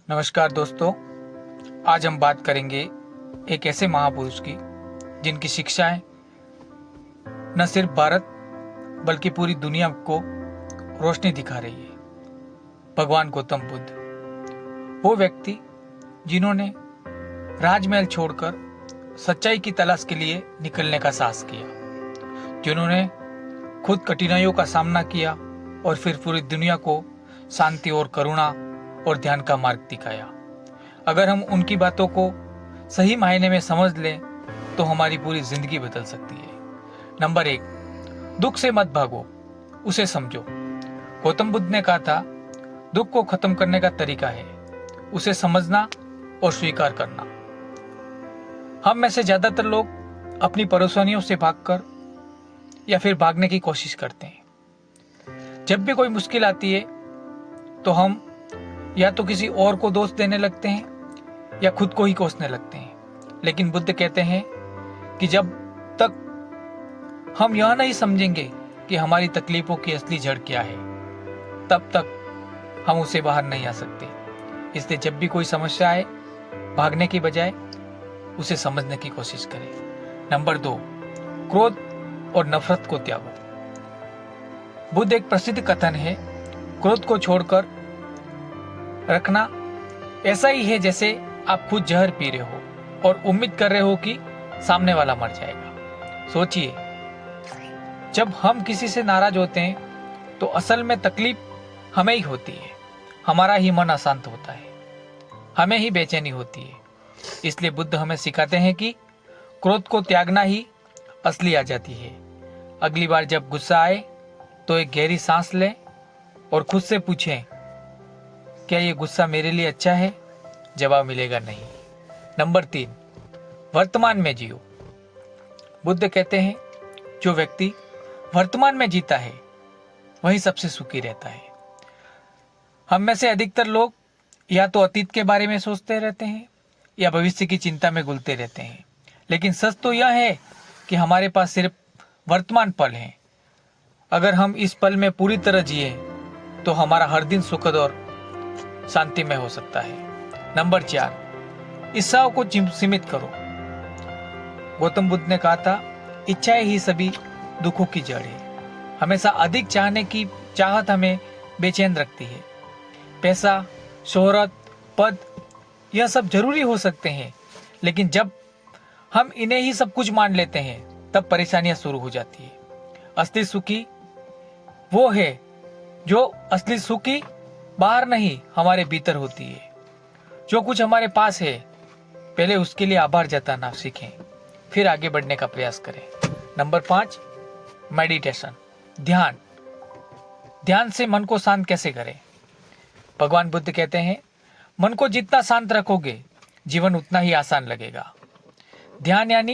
नमस्कार दोस्तों, आज हम बात करेंगे एक ऐसे महापुरुष की जिनकी शिक्षाएं न सिर्फ भारत बल्कि पूरी दुनिया को रोशनी दिखा रही है। भगवान गौतम बुद्ध, वो व्यक्ति जिन्होंने राजमहल छोड़कर सच्चाई की तलाश के लिए निकलने का साहस किया, जिन्होंने खुद कठिनाइयों का सामना किया और फिर पूरी दुनिया को शांति और करुणा और ध्यान का मार्ग दिखाया। अगर हम उनकी बातों को सही मायने में समझ लें तो हमारी पूरी जिंदगी बदल सकती है। नंबर 1, दुख से मत भागो, उसे समझो। गौतम बुद्ध ने कहा था, दुख को खत्म करने का तरीका है उसे समझना और स्वीकार करना। हम में से ज्यादातर लोग अपनी परेशानियों से भागकर या फिर भागने की कोशिश करते हैं। जब भी कोई मुश्किल आती है तो हम या तो किसी और को दोष देने लगते हैं या खुद को ही कोसने लगते हैं। लेकिन बुद्ध कहते हैं कि जब तक हम यह नहीं समझेंगे कि हमारी तकलीफों की असली जड़ क्या है, तब तक हम उसे बाहर नहीं आ सकते। इसलिए जब भी कोई समस्या आए, भागने की बजाय उसे समझने की कोशिश करें। नंबर 2, क्रोध और नफरत को त्यागो। बुद्ध एक प्रसिद्ध कथन है, क्रोध को छोड़कर रखना ऐसा ही है जैसे आप खुद जहर पी रहे हो और उम्मीद कर रहे हो कि सामने वाला मर जाएगा। सोचिए, जब हम किसी से नाराज होते हैं तो असल में तकलीफ हमें ही होती है। हमारा ही मन अशांत होता है, हमें ही बेचैनी होती है। इसलिए बुद्ध हमें सिखाते हैं कि क्रोध को त्यागना ही असली आजादी है। अगली बार जब गुस्सा आए तो एक गहरी सांस लें और खुद से पूछें, क्या ये गुस्सा मेरे लिए अच्छा है? जवाब मिलेगा नहीं। नंबर 3, वर्तमान में जियो। बुद्ध कहते हैं, जो व्यक्ति वर्तमान में जीता है वही सबसे सुखी रहता है। हम में से अधिकतर लोग या तो अतीत के बारे में सोचते रहते हैं या भविष्य की चिंता में घुलते रहते हैं। लेकिन सच तो यह है कि हमारे पास सिर्फ वर्तमान पल है। अगर हम इस पल में पूरी तरह जिए तो हमारा हर दिन सुखद और शांति में हो सकता है। नंबर 4, इच्छाओं को सीमित करो। गौतम बुद्ध ने कहा था, इच्छाएं ही सभी दुखों की जड़ है। हमेशा अधिक चाहने की चाहत हमें बेचैन रखती है। पैसा, शोहरत, पद, यह सब जरूरी हो सकते हैं, लेकिन जब हम इन्हें ही सब कुछ मान लेते हैं तब परेशानियां शुरू हो जाती है। असली सुखी वो है जो असली सुखी बाहर नहीं हमारे भीतर होती है। जो कुछ हमारे पास है पहले उसके लिए आभार जताना सीखें, फिर आगे बढ़ने का प्रयास करें। नंबर 5, मेडिटेशन, ध्यान। ध्यान से मन को शांत कैसे करें? भगवान बुद्ध कहते हैं, मन को जितना शांत रखोगे जीवन उतना ही आसान लगेगा। ध्यान यानी